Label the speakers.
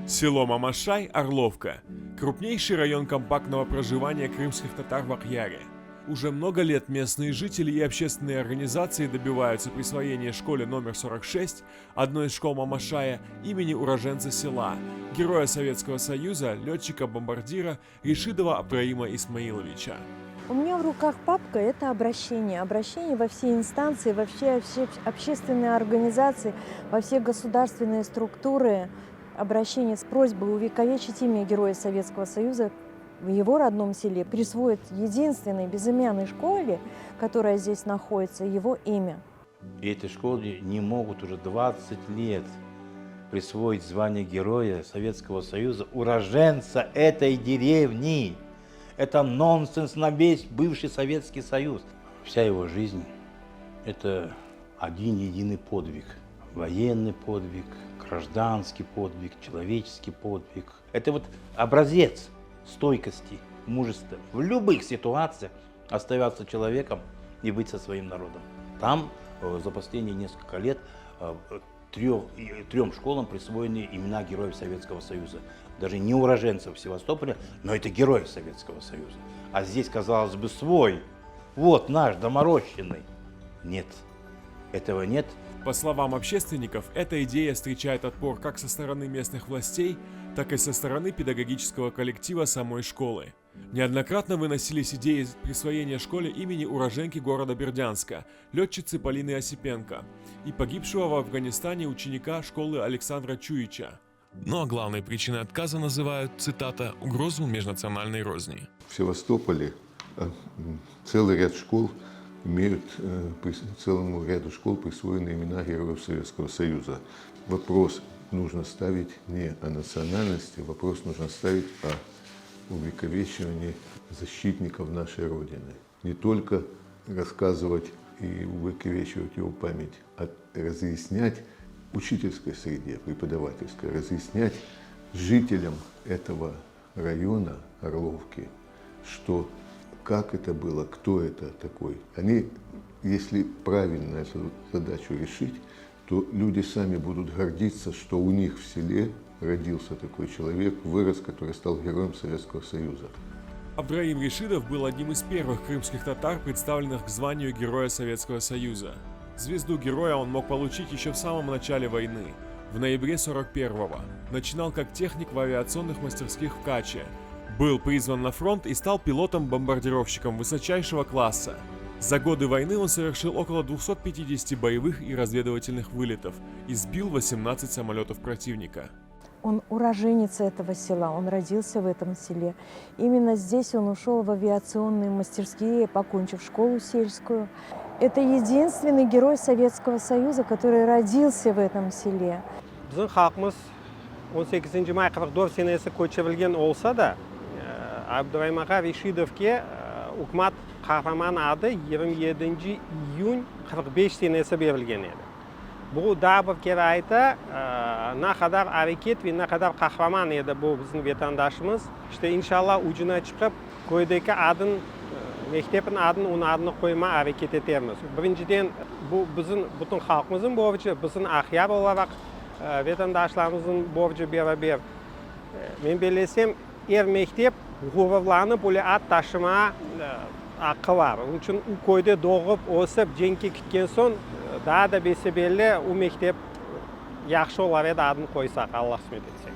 Speaker 1: Село Мамашай, Орловка. Крупнейший район компактного проживания крымских татар в Ахьяре. Уже много лет местные жители и общественные организации добиваются присвоения школе номер 46, одной из школ Мамашая, имени уроженца села, героя Советского Союза, летчика-бомбардира Ришидова Абраима Исмаиловича.
Speaker 2: У меня в руках папка – это обращение. Обращение во все инстанции, во все общественные организации, во все государственные структуры. Обращение с просьбой увековечить имя Героя Советского Союза в его родном селе, присвоить единственной безымянной школе, которая здесь находится, его имя.
Speaker 3: И этой школе не могут уже 20 лет присвоить звание Героя Советского Союза уроженца этой деревни. Это нонсенс на весь бывший Советский Союз. Вся его жизнь – это один единый подвиг. Военный подвиг, гражданский подвиг, человеческий подвиг. Это вот образец стойкости, мужества. В любых ситуациях оставаться человеком и быть со своим народом. Там за последние несколько лет трем школам присвоены имена героев Советского Союза. Даже не уроженцев Севастополя, но это героев Советского Союза. А здесь, казалось бы, свой. Вот наш, доморощенный. Нет, этого нет.
Speaker 1: По словам общественников, эта идея встречает отпор как со стороны местных властей, так и со стороны педагогического коллектива самой школы. Неоднократно выносились идеи присвоения школе имени уроженки города Бердянска, летчицы Полины Осипенко и погибшего в Афганистане ученика школы Александра Чуича. Ну а главной причиной отказа называют, цитата, «угрозу межнациональной розни».
Speaker 4: В Севастополе целый ряд школ имеют целому ряду школ присвоены имена героев Советского Союза. Вопрос нужно ставить не о национальности, вопрос нужно ставить о увековечивании защитников нашей Родины. Не только рассказывать и увековечивать его память, а разъяснять учительской среде, преподавательской, разъяснять жителям этого района Орловки, что как это было, кто это такой. Они, если правильно эту задачу решить, то люди сами будут гордиться, что у них в селе родился такой человек, вырос, который стал героем Советского Союза.
Speaker 1: Абраим Ришидов был одним из первых крымских татар, представленных к званию Героя Советского Союза. Звезду героя он мог получить еще в самом начале войны, в ноябре 41-го. Начинал как техник в авиационных мастерских в Каче. Был призван на фронт и стал пилотом-бомбардировщиком высочайшего класса. За годы войны он совершил около 250 боевых и разведывательных вылетов и сбил 18 самолетов противника.
Speaker 2: Он уроженец этого села, он родился в этом селе. Именно здесь он ушел в авиационные мастерские, покончив школу сельскую. Это единственный герой Советского Союза, который родился в этом селе.
Speaker 5: Bizim xalqimiz 18 may 44 senesi ko'chirilgan olsa da Abduraim ağa Rishidovga hukumat qahramoni adi 27 iyun 45 senesi berilgan edi. Bu dabr kerayda naqadar harakat va naqadar qahramon edi bu bizning vatandoshimiz. İşte inshaalloh ujuna chiqib ko'ydagi adin mektebin adini uni adini qo'ymay harakat etamiz. Birinchidan bu bizning butun xalqimizning borchi, bizning Ahyar olarak vatandaşlarımızın borcu beraber. Men bilsem mektep g'ururlanib ular at tashima haqqi var. Onun uchun u ko'yda doğib, o'sib, jenki kutgan so'ng daha da besibelli u mektep yaxshi olar edi adini qo'ysak, Alloh rahmat etsin.